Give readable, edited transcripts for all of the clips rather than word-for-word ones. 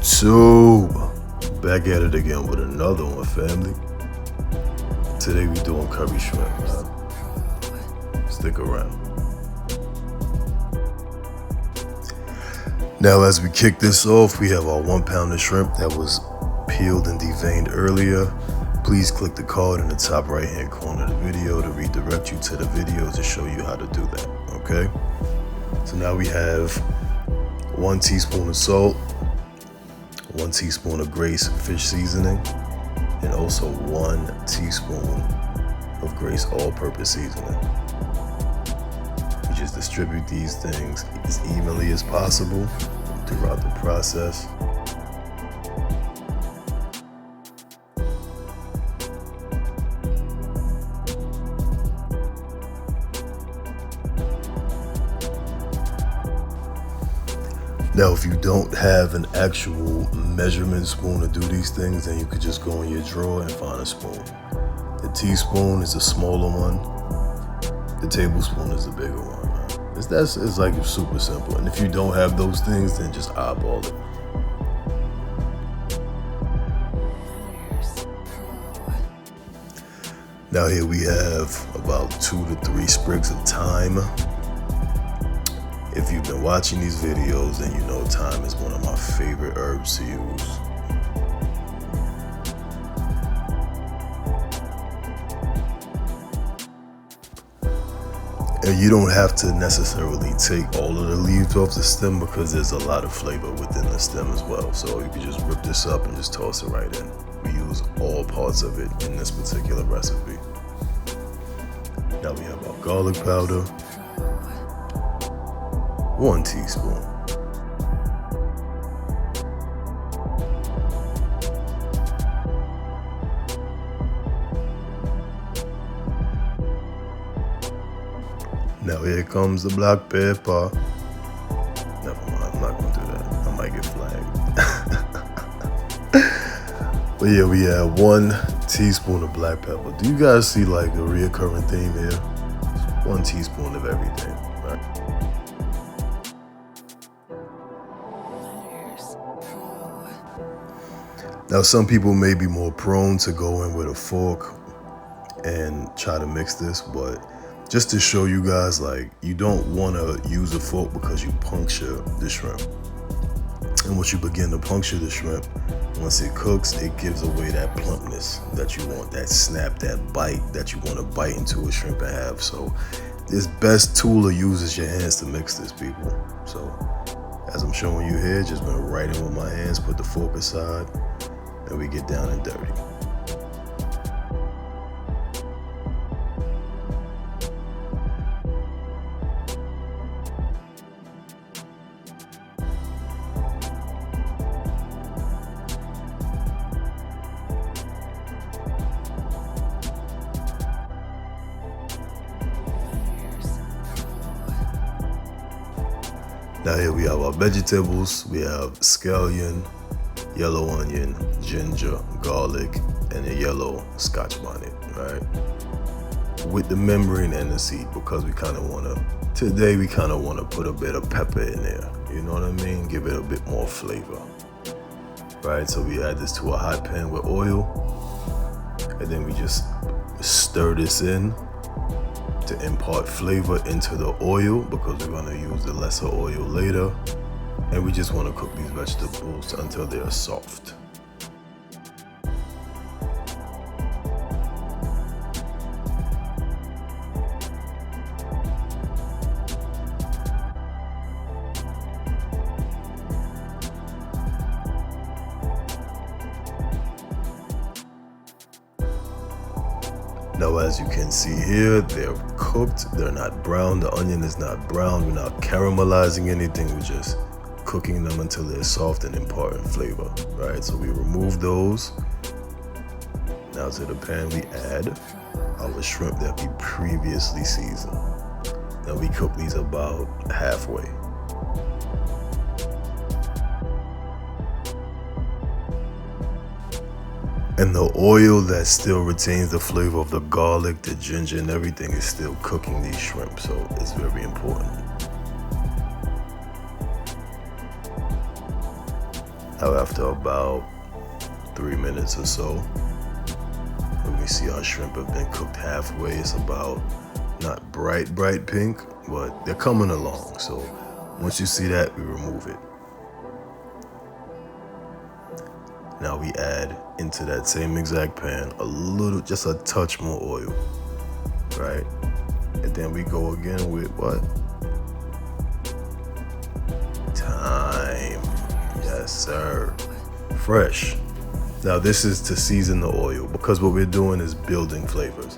YouTube, back at it again with another one, family. Today we doing curry shrimp, man. Stick around. Now as we kick this off, we have our 1 pound of shrimp that was peeled and deveined earlier. Please click the card in the top right hand corner of the video to redirect you to the video to show you how to do that, okay? So now we have 1 teaspoon of salt, 1 teaspoon of Grace fish seasoning, and also 1 teaspoon of Grace all-purpose seasoning. You just distribute these things as evenly as possible throughout the process. Now, if you don't have an actual measurement spoon to do these things, then you could just go in your drawer and find a spoon. The teaspoon is the smaller one. The tablespoon is the bigger one, man. It's like super simple. And if you don't have those things, then just eyeball it. Now here we have about 2 to 3 sprigs of thyme. If you've been watching these videos, then you know thyme is one of my favorite herbs to use. And you don't have to necessarily take all of the leaves off the stem because there's a lot of flavor within the stem as well. So you can just rip this up and just toss it right in. We use all parts of it in this particular recipe. Now we have our garlic powder. 1 teaspoon. Now here comes the black pepper. Never mind, I'm not gonna do that. I might get flagged. But yeah, we have 1 teaspoon of black pepper. Do you guys see like a reoccurring theme here? 1 teaspoon of everything, right? Now, some people may be more prone to go in with a fork and try to mix this, but just to show you guys, like, you don't want to use a fork because you puncture the shrimp. And once you begin to puncture the shrimp, once it cooks, it gives away that plumpness that you want, that snap, that bite that you want to bite into a shrimp and have. So this best tool to use is your hands to mix this, people. So as I'm showing you here, just been right in with my hands, put the fork aside, and we get down and dirty. Now here we have our vegetables. We have scallion, yellow onion, ginger, garlic, and a yellow scotch bonnet, right? With the membrane and the seed, because we kind of want to, today we kind of want to put a bit of pepper in there. You know what I mean? Give it a bit more flavor, right? So we add this to a hot pan with oil, and then we just stir this in to impart flavor into the oil because we're going to use the lesser oil later. And we just want to cook these vegetables until they are soft. Now, as you can see here, they're cooked. They're not brown. The onion is not brown. We're not caramelizing anything. We're just cooking them until they're soft and imparting flavor, right? So we remove those. Now to the pan we add our shrimp that we previously seasoned. Now we cook these about halfway. And the oil that still retains the flavor of the garlic, the ginger, and everything is still cooking these shrimp, so it's very important. Now after about 3 minutes or so, when we see our shrimp have been cooked halfway, it's about not bright pink, but they're coming along. So once you see that, we remove it. Now we add into that same exact pan a little, just a touch more oil, right? And then we go again with what? Thyme. Yes, sir. Fresh. Now this is to season the oil, because what we're doing is building flavors.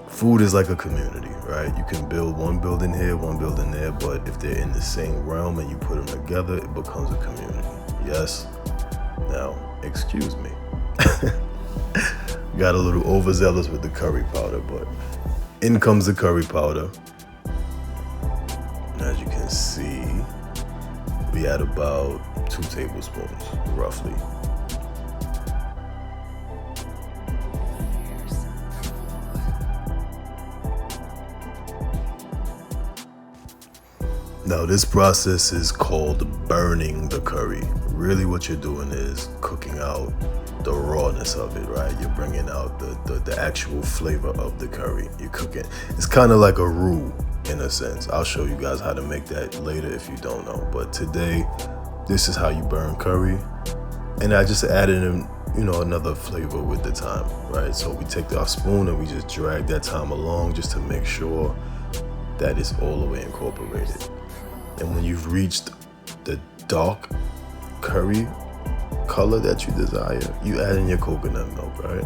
Food is like a community, right? You can build one building here, one building there, but if they're in the same realm and you put them together, it becomes a community. Yes? Now, excuse me. Got a little overzealous with the curry powder, but in comes the curry powder. And as you can see, we add about 2 tablespoons, roughly. Now this process is called burning the curry. Really what you're doing is cooking out the rawness of it, right? You're bringing out the actual flavor of the curry. You're cooking. It's kind of like a roux in a sense. I'll show you guys how to make that later if you don't know. But today, this is how you burn curry. And I just added in, another flavor with the thyme, right? So we take our spoon and we just drag that thyme along just to make sure that it's all the way incorporated. And when you've reached the dark curry color that you desire, you add in your coconut milk, right?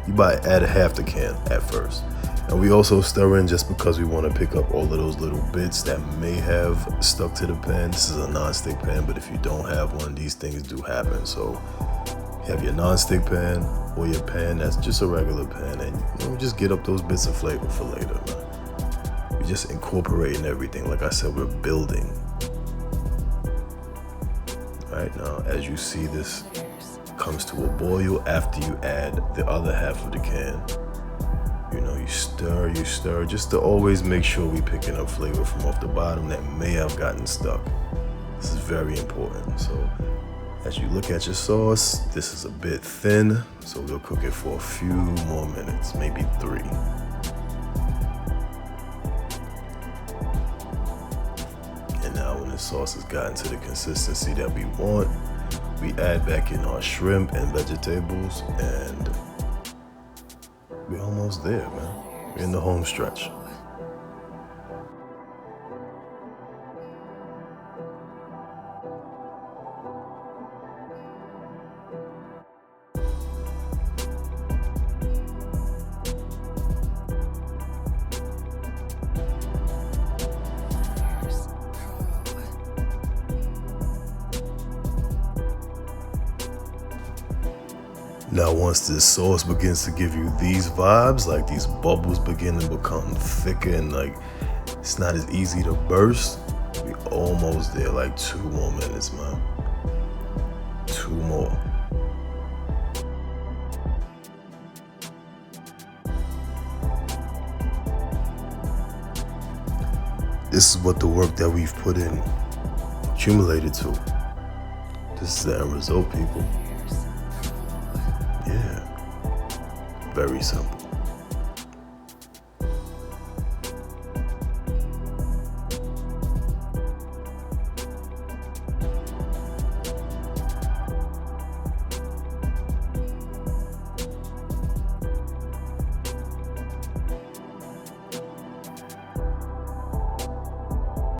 You might add half the can at first. And we also stir in just because we want to pick up all of those little bits that may have stuck to the pan. This is a non-stick pan, but if you don't have one, these things do happen. So you have your non-stick pan or your pan that's just a regular pan, and just get up those bits of flavor for later, man. We're just incorporating everything. Like I said, we're building. Right now, as you see, this comes to a boil after you add the other half of the can. You stir, just to always make sure we're picking up flavor from off the bottom that may have gotten stuck. This is very important. So as you look at your sauce, this is a bit thin, so we'll cook it for a few more minutes, maybe 3. The sauce has gotten to the consistency that we want. We add back in our shrimp and vegetables, and we're almost there, man. We're in the home stretch. Now, once this sauce begins to give you these vibes, like these bubbles begin to become thicker and like it's not as easy to burst, we almost there, like 2 more minutes, man. 2 more. This is what the work that we've put in accumulated to. This is the end result, people. Yeah, very simple.